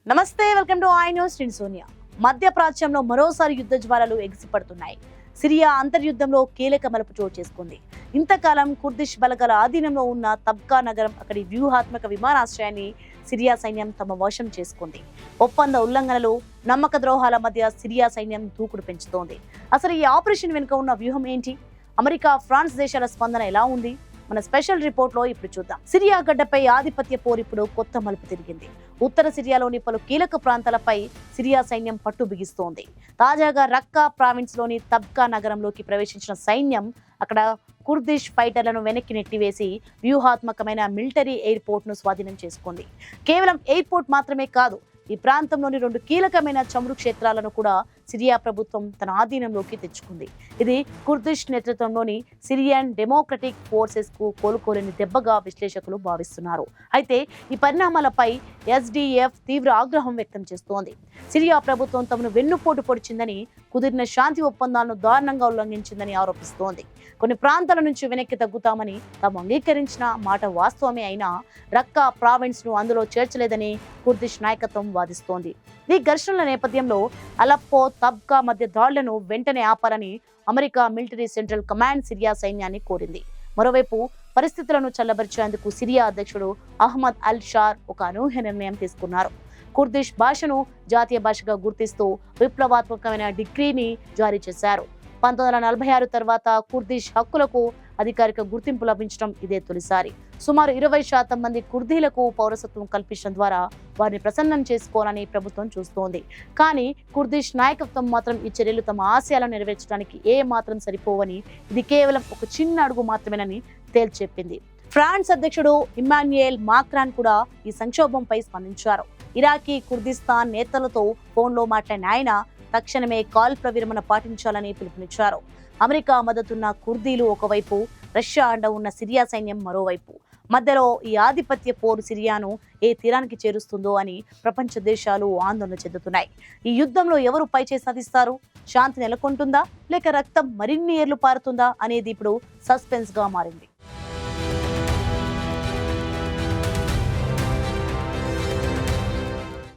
నమస్తే, welcome to I news. నేను సోనియా. మధ్యప్రాచ్యంలో మరోసారి యుద్ధ జ్వాలలు ఎగిసిపడుతున్నాయి. సిరియా అంతర్యుద్ధంలో కీలక మలుపు చోటు చేసుకుంది. ఇంతకాలం కుర్దిష్ బలగాల ఆధీనంలో ఉన్న తబ్కా నగరం, అక్కడి వ్యూహాత్మక విమానాశ్రయాన్ని సిరియా సైన్యం తమ వశం చేసుకుంది. ఒప్పంద ఉల్లంఘనలు, నమ్మక ద్రోహాల మధ్య సిరియా సైన్యం దూకుడు పెంచుతోంది. అసలు ఈ ఆపరేషన్ వెనుక ఉన్న వ్యూహం ఏంటి? అమెరికా, ఫ్రాన్స్ దేశాల స్పందన ఎలా ఉంది? మన స్పెషల్ రిపోర్ట్ లో ఇప్పుడు చూద్దాం. సిరియా గడ్డపై ఆధిపత్య పోరు ఇప్పుడు కొత్త మలుపు తిరిగింది. ఉత్తర సిరియాలోని పలు కీలక ప్రాంతాలపై సిరియా సైన్యం పట్టు బిగిస్తోంది. తాజాగా రక్కా ప్రావిన్స్ లోని తబ్కా నగరంలోకి ప్రవేశించిన సైన్యం అక్కడ కుర్దిష్ ఫైటర్లను వెనక్కి నెట్టివేసి వ్యూహాత్మకమైన మిలిటరీ ఎయిర్పోర్ట్ ను స్వాధీనం చేసుకుంది. కేవలం ఎయిర్పోర్ట్ మాత్రమే కాదు, ఈ ప్రాంతంలోని 2 కీలకమైన చమురు క్షేత్రాలను కూడా సిరియా ప్రభుత్వం తన ఆధీనంలోకి తెచ్చుకుంది. ఇది కుర్దిష్ నేతృత్వంలోని సిరియన్ డెమోక్రటిక్ ఫోర్సెస్ కు కోలుకోలేని దెబ్బగా విశ్లేషకులు భావిస్తున్నారు. అయితే ఈ పరిణామాలపై ఎస్డిఎఫ్ తీవ్ర ఆగ్రహం వ్యక్తం చేస్తోంది. సిరియా ప్రభుత్వం తమను వెన్నుపోటు పొడిచిందని, కుదిరిన శాంతి ఒప్పందాలను దారుణంగా ఉల్లంఘించిందని ఆరోపిస్తోంది. కొన్ని ప్రాంతాల నుంచి వెనక్కి తగ్గుతామని తాము అంగీకరించిన మాట వాస్తవమే అయినా రక్కా ప్రావిన్స్ ను అందులో చేర్చలేదని కుర్దిష్ నాయకత్వం వాదిస్తోంది. ఈ ఘర్షణల నేపథ్యంలో అలప్పో, తబ్కా మధ్య దాడులను వెంటనే ఆపాలని America military central command Syria సైన్యాన్ని కోరింది. మరోవైపు పరిస్థితులను చల్లబరిచేందుకు సిరియా అధ్యక్షుడు అహ్మద్ అల్ షార్ ఒక అనూహ్య నిర్ణయం తీసుకున్నారు. కుర్దిష్ భాషను జాతీయ భాషగా గుర్తిస్తూ విప్లవాత్మకమైన డిగ్రీని జారీ చేశారు. 1946 తర్వాత కుర్దిష్ హక్కులకు అధికారిక గుర్తింపు లభించడం ఇదే తొలిసారి. సుమారు 20% మంది కుర్దీలకు పౌరసత్వం కల్పించడం ద్వారా వారిని ప్రసన్నం చేసుకోవాలని ప్రభుత్వం చూస్తోంది. కానీ కుర్దిష్ నాయకత్వం మాత్రం ఈ చర్యలు తమ ఆశయాలను నెరవేర్చడానికి ఏ మాత్రం సరిపోవని, ఇది కేవలం ఒక చిన్న అడుగు మాత్రమేనని తేల్చెప్పింది. ఫ్రాన్స్ అధ్యక్షుడు ఇమ్మాన్యుయేల్ మాక్రాన్ కూడా ఈ సంక్షోభంపై స్పందించారు. ఇరాకీ, కుర్దిస్తాన్ నేతలతో ఫోన్లో మాట్లాడిన ఆయన తక్షణమే కాల్పుల విరమణ పాటించాలని పిలుపునిచ్చారు. అమెరికా మద్దతున్న కుర్దీలు ఒకవైపు, రష్యా అండ ఉన్న సిరియా సైన్యం మరోవైపు. మధ్యలో ఈ ఆధిపత్య పోరు సిరియాను ఏ తీరానికి చేరుస్తుందో అని ప్రపంచ దేశాలు ఆందోళన చెందుతున్నాయి. ఈ యుద్ధంలో ఎవరు పైచే సాధిస్తారు? శాంతి నెలకొంటుందా లేక రక్తం మరిన్ని ఏర్లు పారుతుందా అనేది ఇప్పుడు సస్పెన్స్ గా మారింది.